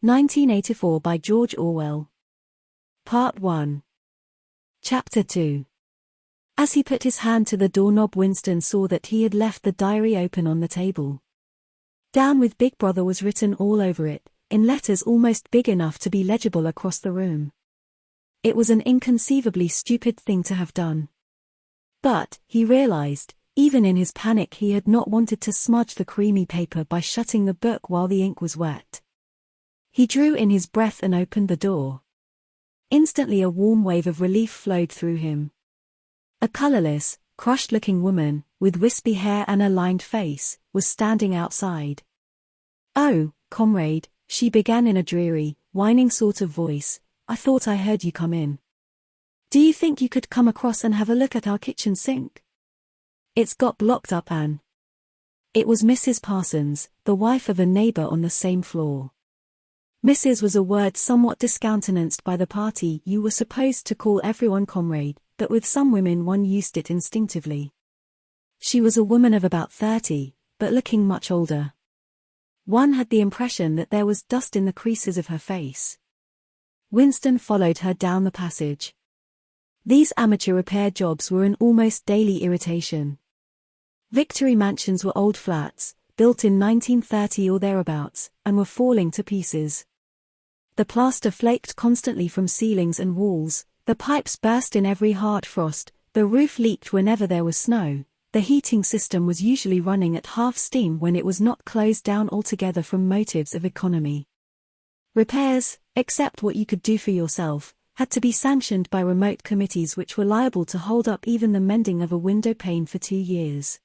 1984 by George Orwell. Part 1. Chapter 2. As he put his hand to the doorknob, Winston saw that he had left the diary open on the table. Down with Big Brother was written all over it, in letters almost big enough to be legible across the room. It was an inconceivably stupid thing to have done. But, he realized, even in his panic, he had not wanted to smudge the creamy paper by shutting the book while the ink was wet. He drew in his breath and opened the door. Instantly a warm wave of relief flowed through him. A colorless, crushed-looking woman, with wispy hair and a lined face, was standing outside. "Oh, comrade," she began in a dreary, whining sort of voice, "I thought I heard you come in. Do you think you could come across and have a look at our kitchen sink? It's got blocked up, Anne." It was Mrs. Parsons, the wife of a neighbor on the same floor. Mrs. was a word somewhat discountenanced by the party. You were supposed to call everyone comrade, but with some women one used it instinctively. She was a woman of about 30, but looking much older. One had the impression that there was dust in the creases of her face. Winston followed her down the passage. These amateur repair jobs were an almost daily irritation. Victory mansions were old flats, built in 1930 or thereabouts, and were falling to pieces. The plaster flaked constantly from ceilings and walls, the pipes burst in every hard frost, the roof leaked whenever there was snow, the heating system was usually running at half steam when it was not closed down altogether from motives of economy. Repairs, except what you could do for yourself, had to be sanctioned by remote committees which were liable to hold up even the mending of a window pane for 2 years.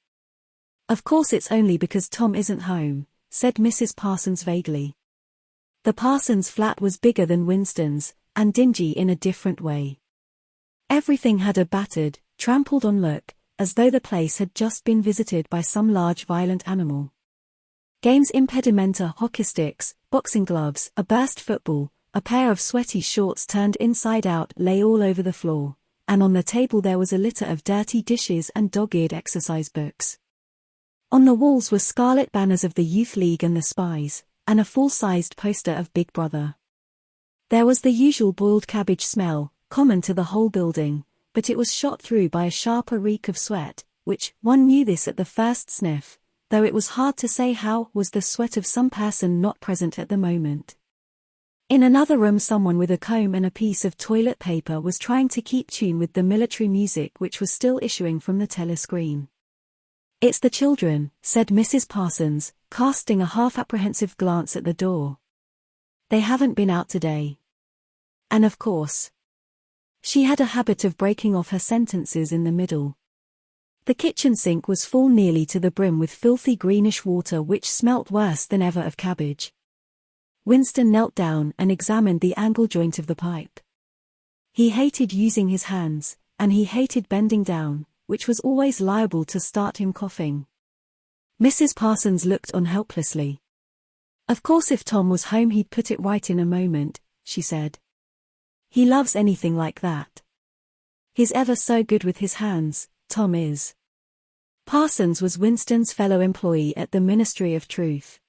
"Of course it's only because Tom isn't home," said Mrs. Parsons vaguely. The Parsons flat was bigger than Winston's, and dingy in a different way. Everything had a battered, trampled-on look, as though the place had just been visited by some large violent animal. Games impedimenta, hockey sticks, boxing gloves, a burst football, a pair of sweaty shorts turned inside out lay all over the floor, and on the table there was a litter of dirty dishes and dog-eared exercise books. On the walls were scarlet banners of the Youth League and the Spies, and a full-sized poster of Big Brother. There was the usual boiled cabbage smell, common to the whole building, but it was shot through by a sharper reek of sweat, which, one knew this at the first sniff, though it was hard to say how, was the sweat of some person not present at the moment. In another room someone with a comb and a piece of toilet paper was trying to keep tune with the military music which was still issuing from the telescreen. "It's the children," said Mrs. Parsons, casting a half-apprehensive glance at the door. "They haven't been out today. And of course." She had a habit of breaking off her sentences in the middle. The kitchen sink was full nearly to the brim with filthy greenish water which smelt worse than ever of cabbage. Winston knelt down and examined the angle joint of the pipe. He hated using his hands, and he hated bending down, which was always liable to start him coughing. Mrs. Parsons looked on helplessly. "Of course if Tom was home he'd put it right in a moment," she said. "He loves anything like that. He's ever so good with his hands, Tom is." Parsons was Winston's fellow employee at the Ministry of Truth.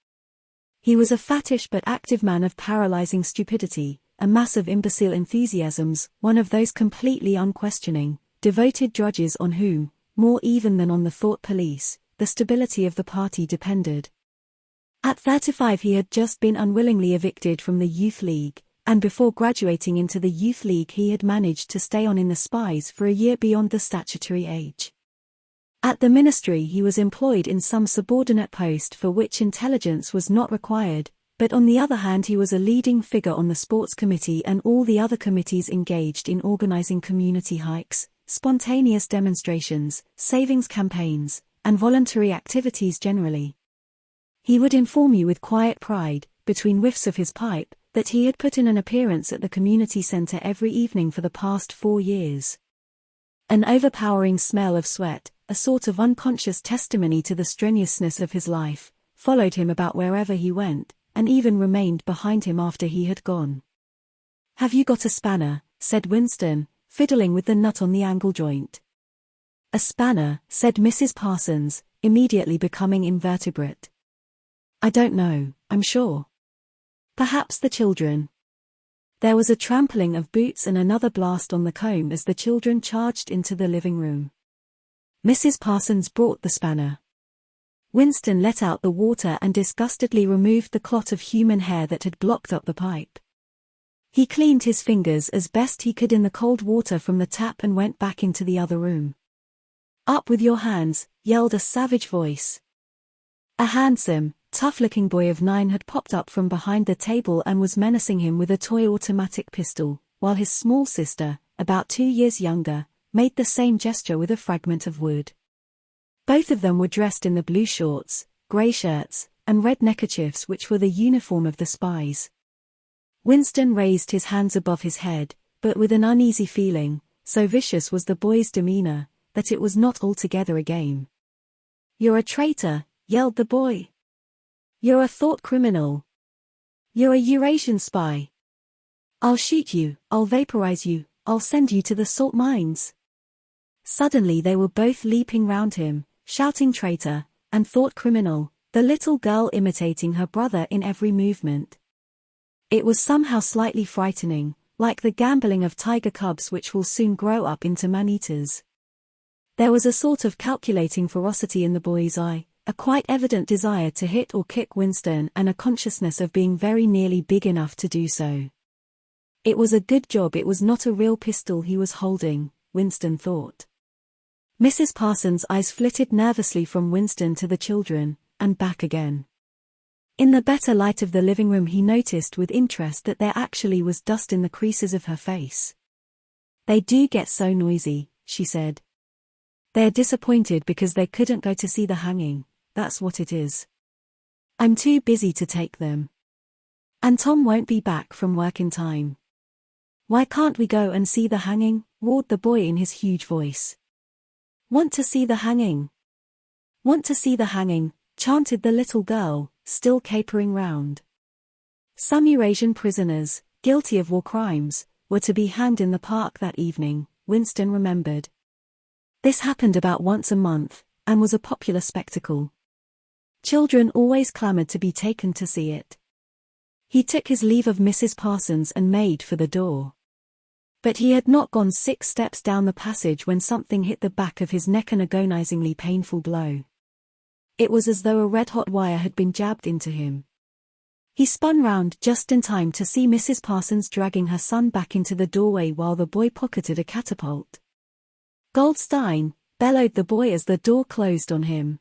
He was a fattish but active man of paralyzing stupidity, a mass of imbecile enthusiasms, one of those completely unquestioning, devoted drudges on whom, more even than on the thought police, the stability of the party depended. At 35 he had just been unwillingly evicted from the Youth League, and before graduating into the Youth League he had managed to stay on in the Spies for a year beyond the statutory age. At the ministry he was employed in some subordinate post for which intelligence was not required, but on the other hand he was a leading figure on the sports committee and all the other committees engaged in organizing community hikes, spontaneous demonstrations, savings campaigns, and voluntary activities generally. He would inform you with quiet pride, between whiffs of his pipe, that he had put in an appearance at the community center every evening for the past 4 years. An overpowering smell of sweat, a sort of unconscious testimony to the strenuousness of his life, followed him about wherever he went, and even remained behind him after he had gone. "Have you got a spanner?" said Winston, fiddling with the nut on the angle joint. "A spanner," said Mrs. Parsons, immediately becoming invertebrate. "I don't know, I'm sure." Perhaps the children. There was a trampling of boots and another blast on the comb as the children charged into the living room. Mrs. Parsons brought the spanner. Winston let out the water and disgustedly removed the clot of human hair that had blocked up the pipe. He cleaned his fingers as best he could in the cold water from the tap and went back into the other room. "Up with your hands," yelled a savage voice. A handsome, tough-looking boy of 9 had popped up from behind the table and was menacing him with a toy automatic pistol, while his small sister, about 2 years younger, made the same gesture with a fragment of wood. Both of them were dressed in the blue shorts, grey shirts, and red neckerchiefs which were the uniform of the spies. Winston raised his hands above his head, but with an uneasy feeling, so vicious was the boy's demeanor, that it was not altogether a game. "You're a traitor," yelled the boy. "You're a thought criminal. You're a Eurasian spy. I'll shoot you, I'll vaporize you, I'll send you to the salt mines." Suddenly they were both leaping round him, shouting traitor, and thought criminal, the little girl imitating her brother in every movement. It was somehow slightly frightening, like the gambolling of tiger cubs which will soon grow up into man-eaters. There was a sort of calculating ferocity in the boy's eye, a quite evident desire to hit or kick Winston and a consciousness of being very nearly big enough to do so. It was a good job it was not a real pistol he was holding, Winston thought. Mrs. Parsons' eyes flitted nervously from Winston to the children, and back again. In the better light of the living room he noticed with interest that there actually was dust in the creases of her face. "They do get so noisy," she said. "They're disappointed because they couldn't go to see the hanging, that's what it is. I'm too busy to take them. And Tom won't be back from work in time." "Why can't we go and see the hanging?" roared the boy in his huge voice. "Want to see the hanging? Want to see the hanging," chanted the little girl, still capering round. Some Eurasian prisoners, guilty of war crimes, were to be hanged in the park that evening, Winston remembered. This happened about once a month, and was a popular spectacle. Children always clamored to be taken to see it. He took his leave of Mrs. Parsons and made for the door. But he had not gone 6 steps down the passage when something hit the back of his neck, an agonizingly painful blow. It was as though a red-hot wire had been jabbed into him. He spun round just in time to see Mrs. Parsons dragging her son back into the doorway while the boy pocketed a catapult. "Goldstein!" bellowed the boy as the door closed on him.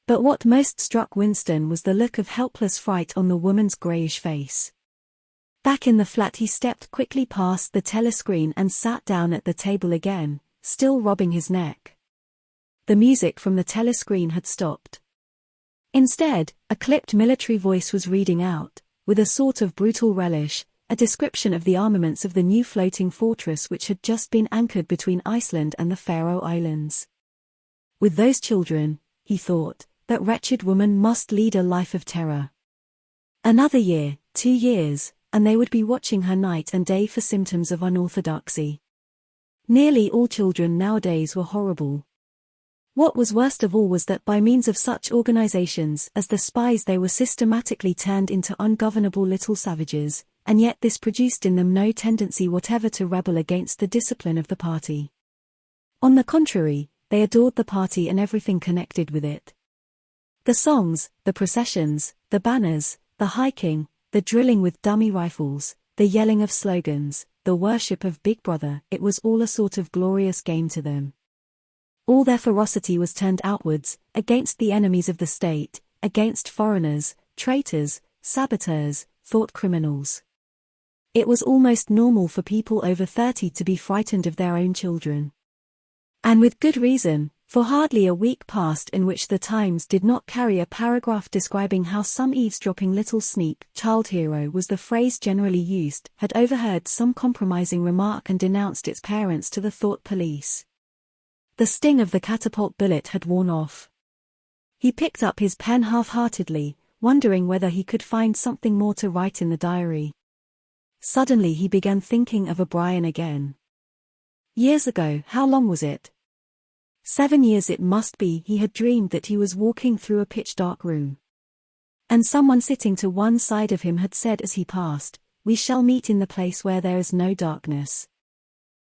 But what most struck Winston was the look of helpless fright on the woman's greyish face. Back in the flat he stepped quickly past the telescreen and sat down at the table again, still rubbing his neck. The music from the telescreen had stopped. Instead, a clipped military voice was reading out, with a sort of brutal relish, a description of the armaments of the new floating fortress which had just been anchored between Iceland and the Faroe Islands. With those children, he thought, that wretched woman must lead a life of terror. Another year, 2 years, and they would be watching her night and day for symptoms of unorthodoxy. Nearly all children nowadays were horrible. What was worst of all was that by means of such organizations as the spies they were systematically turned into ungovernable little savages, and yet this produced in them no tendency whatever to rebel against the discipline of the party. On the contrary, they adored the party and everything connected with it. The songs, the processions, the banners, the hiking, the drilling with dummy rifles, the yelling of slogans, the worship of Big Brother, it was all a sort of glorious game to them. All their ferocity was turned outwards, against the enemies of the state, against foreigners, traitors, saboteurs, thought criminals. It was almost normal for people over 30 to be frightened of their own children. And with good reason, for hardly a week passed in which the Times did not carry a paragraph describing how some eavesdropping little sneak, child hero was the phrase generally used, had overheard some compromising remark and denounced its parents to the thought police. The sting of the catapult bullet had worn off. He picked up his pen half-heartedly, wondering whether he could find something more to write in the diary. Suddenly he began thinking of O'Brien again. Years ago, how long was it? 7 years it must be. He had dreamed that he was walking through a pitch-dark room. And someone sitting to one side of him had said as he passed, "We shall meet in the place where there is no darkness."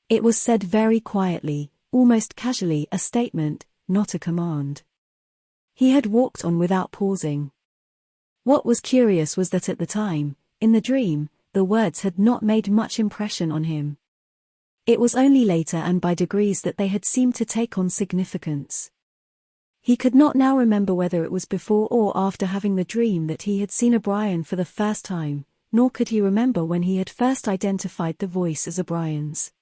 It was said very quietly, almost casually, a statement, not a command. He had walked on without pausing. What was curious was that at the time, in the dream, the words had not made much impression on him. It was only later and by degrees that they had seemed to take on significance. He could not now remember whether it was before or after having the dream that he had seen O'Brien for the first time, nor could he remember when he had first identified the voice as O'Brien's.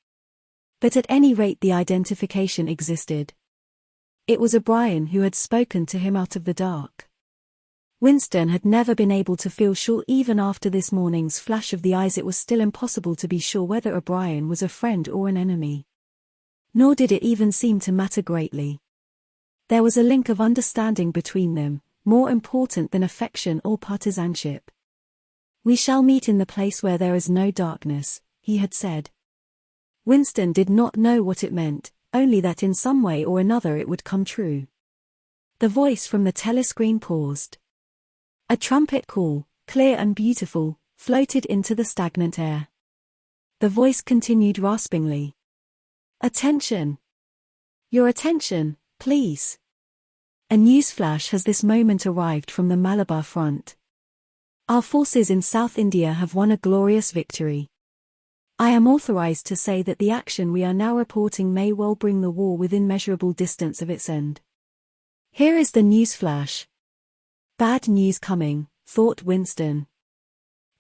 But at any rate the identification existed. It was O'Brien who had spoken to him out of the dark. Winston had never been able to feel sure even after this morning's flash of the eyes. It was still impossible to be sure whether O'Brien was a friend or an enemy. Nor did it even seem to matter greatly. There was a link of understanding between them, more important than affection or partisanship. "We shall meet in the place where there is no darkness," he had said. Winston did not know what it meant, only that in some way or another it would come true. The voice from the telescreen paused. A trumpet call, clear and beautiful, floated into the stagnant air. The voice continued raspingly. "Attention! Your attention, please. A news flash has this moment arrived from the Malabar front. Our forces in South India have won a glorious victory. I am authorized to say that the action we are now reporting may well bring the war within measurable distance of its end. Here is the news flash." Bad news coming, thought Winston.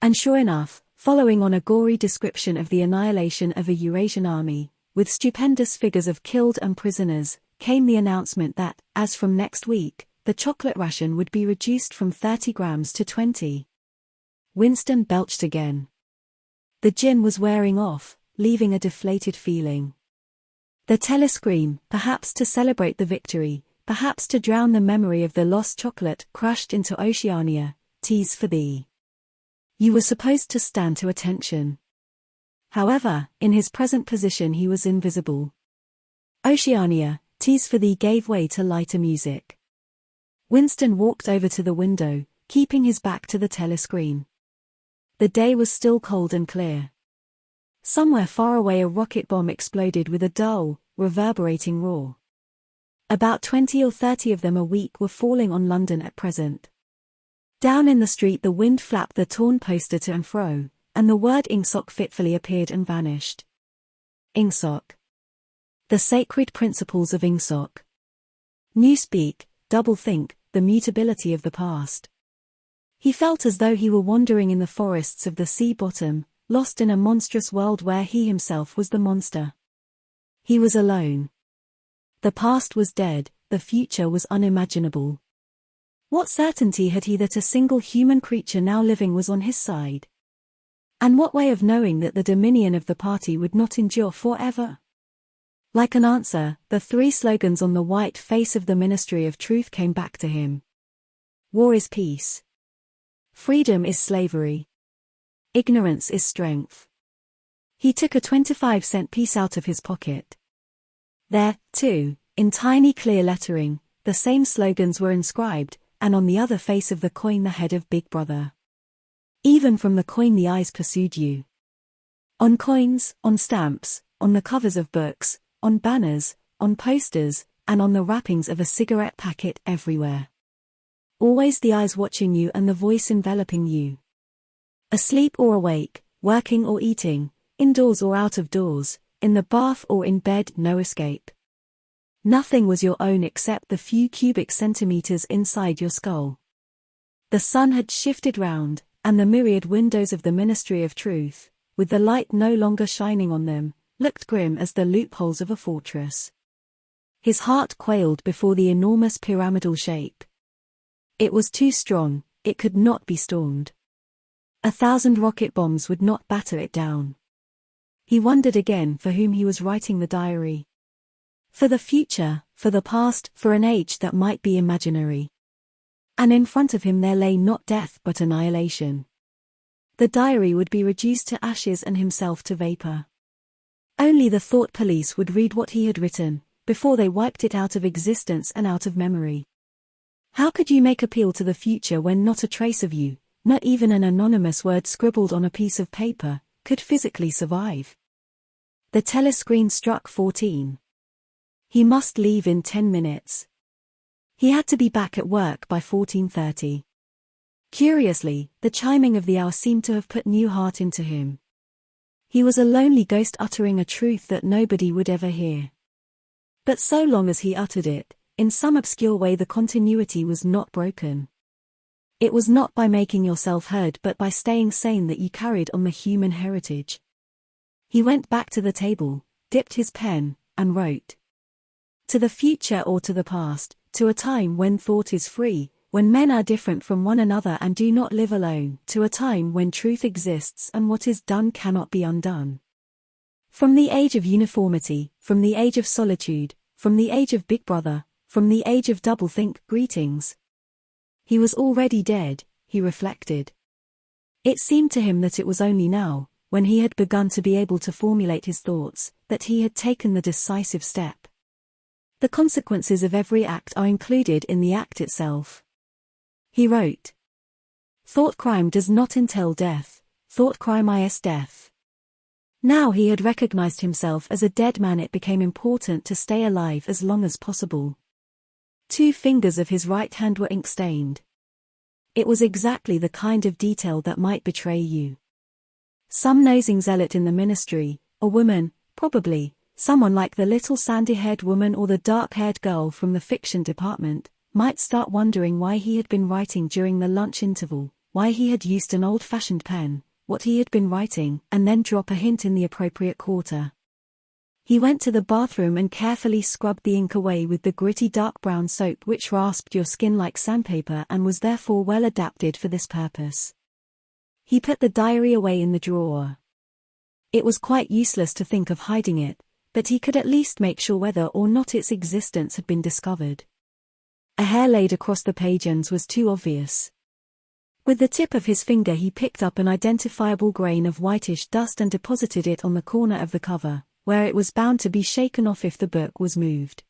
And sure enough, following on a gory description of the annihilation of a Eurasian army, with stupendous figures of killed and prisoners, came the announcement that, as from next week, the chocolate ration would be reduced from 30 grams to 20. Winston belched again. The gin was wearing off, leaving a deflated feeling. The telescreen, perhaps to celebrate the victory, perhaps to drown the memory of the lost chocolate, crashed into Oceania, "Teas for thee. You were supposed to stand to attention." However, in his present position he was invisible. Oceania, "Teas for thee" gave way to lighter music. Winston walked over to the window, keeping his back to the telescreen. The day was still cold and clear. Somewhere far away a rocket bomb exploded with a dull, reverberating roar. About 20 or 30 of them a week were falling on London at present. Down in the street the wind flapped the torn poster to and fro, and the word Ingsoc fitfully appeared and vanished. Ingsoc. The sacred principles of Ingsoc. Newspeak, doublethink, the mutability of the past. He felt as though he were wandering in the forests of the sea bottom, lost in a monstrous world where he himself was the monster. He was alone. The past was dead, the future was unimaginable. What certainty had he that a single human creature now living was on his side? And what way of knowing that the dominion of the party would not endure forever? Like an answer, the three slogans on the white face of the Ministry of Truth came back to him. War is peace. Freedom is slavery. Ignorance is strength. He took a 25-cent piece out of his pocket. There, too, in tiny clear lettering, the same slogans were inscribed, and on the other face of the coin the head of Big Brother. Even from the coin the eyes pursued you. On coins, on stamps, on the covers of books, on banners, on posters, and on the wrappings of a cigarette packet, everywhere. Always the eyes watching you and the voice enveloping you. Asleep or awake, working or eating, indoors or out of doors, in the bath or in bed, no escape. Nothing was your own except the few cubic centimeters inside your skull. The sun had shifted round, and the myriad windows of the Ministry of Truth, with the light no longer shining on them, looked grim as the loopholes of a fortress. His heart quailed before the enormous pyramidal shape. It was too strong, it could not be stormed. 1,000 rocket bombs would not batter it down. He wondered again for whom he was writing the diary. For the future, for the past, for an age that might be imaginary. And in front of him there lay not death but annihilation. The diary would be reduced to ashes and himself to vapor. Only the thought police would read what he had written, before they wiped it out of existence and out of memory. How could you make appeal to the future when not a trace of you, not even an anonymous word scribbled on a piece of paper, could physically survive? The telescreen struck 14. He must leave in 10 minutes. He had to be back at work by 14:30. Curiously, the chiming of the hour seemed to have put new heart into him. He was a lonely ghost uttering a truth that nobody would ever hear. But so long as he uttered it, in some obscure way the continuity was not broken. It was not by making yourself heard but by staying sane that you carried on the human heritage. He went back to the table, dipped his pen, and wrote. To the future or to the past, to a time when thought is free, when men are different from one another and do not live alone, to a time when truth exists and what is done cannot be undone. From the age of uniformity, from the age of solitude, from the age of Big Brother, from the age of doublethink, greetings. He was already dead, he reflected. It seemed to him that it was only now, when he had begun to be able to formulate his thoughts, that he had taken the decisive step. The consequences of every act are included in the act itself. He wrote. Thought crime does not entail death, thought crime is death. Now he had recognized himself as a dead man. It became important to stay alive as long as possible. 2 fingers of his right hand were ink-stained. It was exactly the kind of detail that might betray you. Some nosing zealot in the ministry, a woman, probably, someone like the little sandy-haired woman or the dark-haired girl from the fiction department, might start wondering why he had been writing during the lunch interval, why he had used an old-fashioned pen, what he had been writing, and then drop a hint in the appropriate quarter. He went to the bathroom and carefully scrubbed the ink away with the gritty dark brown soap which rasped your skin like sandpaper and was therefore well adapted for this purpose. He put the diary away in the drawer. It was quite useless to think of hiding it, but he could at least make sure whether or not its existence had been discovered. A hair laid across the page ends was too obvious. With the tip of his finger he picked up an identifiable grain of whitish dust and deposited it on the corner of the cover, where it was bound to be shaken off if the book was moved.